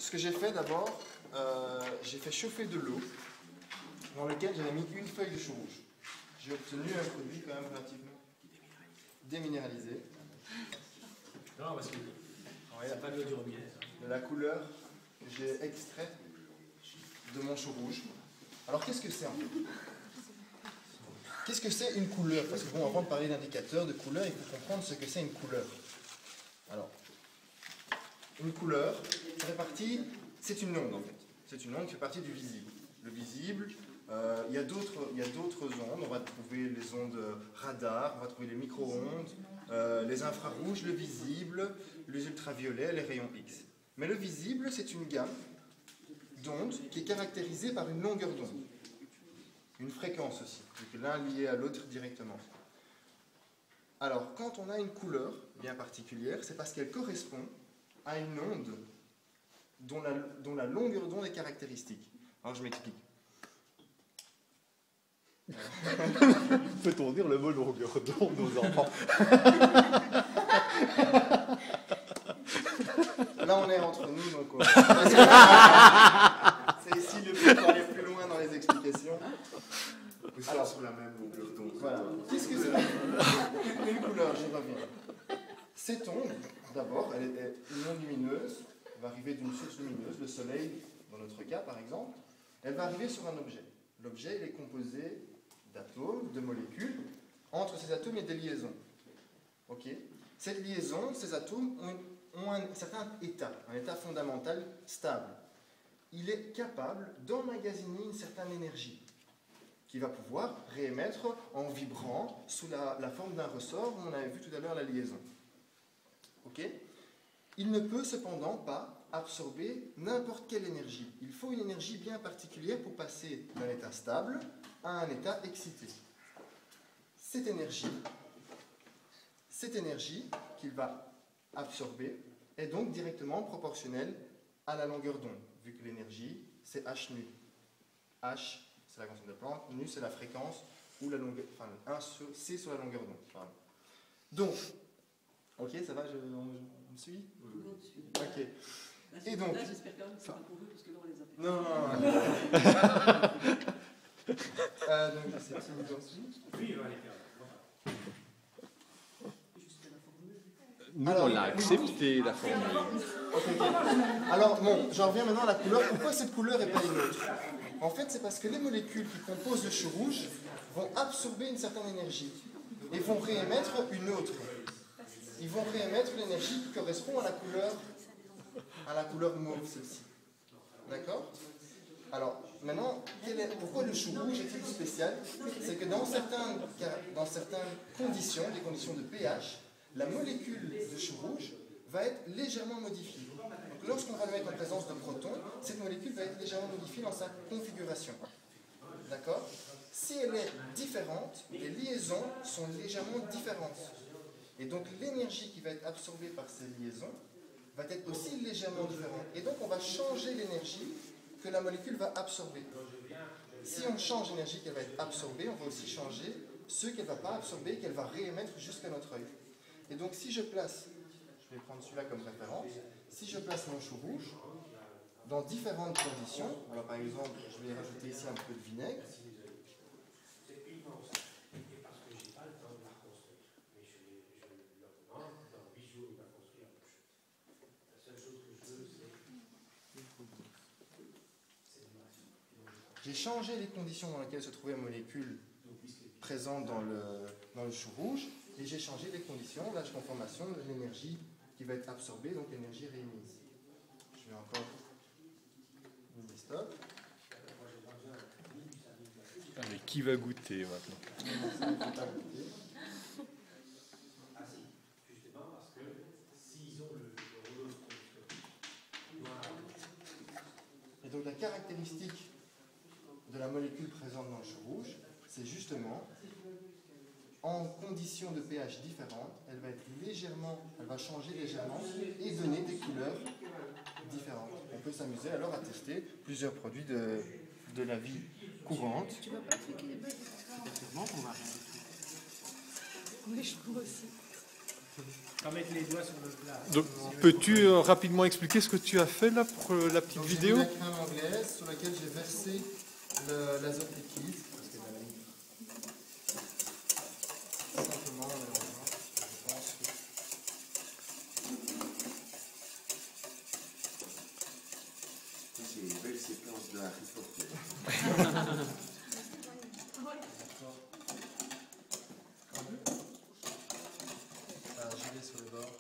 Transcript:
ce que j'ai fait d'abord, j'ai fait chauffer de l'eau dans laquelle j'avais mis une feuille de chou rouge. J'ai obtenu un produit quand même relativement déminéralisé. Non, parce que c'est pas l'eau du robinet. De la couleur que j'ai extraite de mon chou rouge. Alors qu'est-ce que c'est en fait? Qu'est-ce que c'est une couleur? Parce que bon, avant de parler d'indicateur, de couleur, il faut comprendre ce que c'est une couleur. Alors, une couleur, ça fait partie, c'est une onde en fait. C'est une onde qui fait partie du visible. Le visible, il y a d'autres ondes. On va trouver les ondes radar, on va trouver les micro-ondes, les infrarouges, le visible, les ultraviolets, les rayons X. Mais le visible, c'est une gamme d'ondes qui est caractérisée par une longueur d'onde. Une fréquence aussi, donc l'un lié à l'autre directement. Alors, quand on a une couleur bien particulière, c'est parce qu'elle correspond à une onde dont la longueur d'onde est caractéristique. Alors, je m'explique. Peut-on dire le mot longueur d'onde aux enfants? Là, on est entre nous, donc c'est ici le but pour aller plus loin dans les explications. Alors, sur la même longueur d'onde. Voilà. Qu'est-ce que c'est une couleur? J'y reviens. Cette onde, d'abord, elle est une onde lumineuse, elle va arriver d'une source lumineuse, le soleil, dans notre cas par exemple, elle va arriver sur un objet. L'objet, il est composé d'atomes, de molécules. Entre ces atomes, il y a des liaisons. Ok? Cette liaison, ces atomes ont un certain état, un état fondamental stable. Il est capable d'emmagasiner une certaine énergie qui va pouvoir réémettre en vibrant sous la forme d'un ressort où on avait vu tout à l'heure la liaison. Ok? Il ne peut cependant pas absorber n'importe quelle énergie. Il faut une énergie bien particulière pour passer d'un état stable à un état excité. Cette énergie qu'il va absorber est donc directement proportionnelle à la longueur d'onde, vu que l'énergie, c'est h nu. H, c'est la constante de Planck, nu, c'est la fréquence, ou la longueur, enfin, 1 sur, C sur la longueur d'onde. Pardon. Donc, ok, ça va, on me suit? Ok. Et donc... Là, j'espère quand même que c'est pas pour vous, parce que là, on les a fait. Non. Donc, je sais pas si vous en suivez. Oui, on va les faire. Nous, on l'a accepté, la formule. Okay. Alors, bon, j'en reviens maintenant à la couleur. Pourquoi cette couleur et pas une autre? En fait, c'est parce que les molécules qui composent le chou rouge vont absorber une certaine énergie et vont réémettre une autre. Ils vont réémettre l'énergie qui correspond à la couleur mauve, celle-ci. D'accord? Alors, maintenant, pourquoi le chou rouge est-il spécial? C'est que dans certaines conditions, des conditions de pH, la molécule de chou rouge va être légèrement modifiée. Donc, lorsqu'on va le mettre en présence de protons, cette molécule va être légèrement modifiée dans sa configuration. D'accord? Si elle est différente, les liaisons sont légèrement différentes. Et donc, l'énergie qui va être absorbée par ces liaisons va être aussi légèrement différente. Et donc, on va changer l'énergie que la molécule va absorber. Si on change l'énergie qu'elle va être absorbée, on va aussi changer ce qu'elle ne va pas absorber et qu'elle va réémettre jusqu'à notre œil. Et donc, si je place, je vais prendre celui-là comme référence, si je place mon chou rouge dans différentes conditions, alors par exemple, je vais rajouter ici un peu de vinaigre. J'ai changé les conditions dans lesquelles se trouvait la molécule présente dans le chou rouge, et j'ai changé les conditions, la conformation de l'énergie qui va être absorbée, donc l'énergie réémise. Je vais encore stop. Allez, qui va goûter maintenant? Et donc la caractéristique de la molécule présente dans le chou rouge, c'est justement, en conditions de pH différentes, elle va changer légèrement et donner des couleurs différentes. On peut s'amuser alors à tester plusieurs produits de la vie courante. Tu vas pas appliquer les bagues? Sûrement qu'on va rien. Oui, je crois aussi. Pas mettre les doigts sur le plat. Donc, peux-tu rapidement expliquer ce que tu as fait là pour la petite Donc, vidéo? J'ai mis la crème anglaise sur laquelle j'ai versé l'azote liquide. Simplement en mélangeant, je pense que... C'est une belle séquence de Harry Potter. J'y vais sur le bord.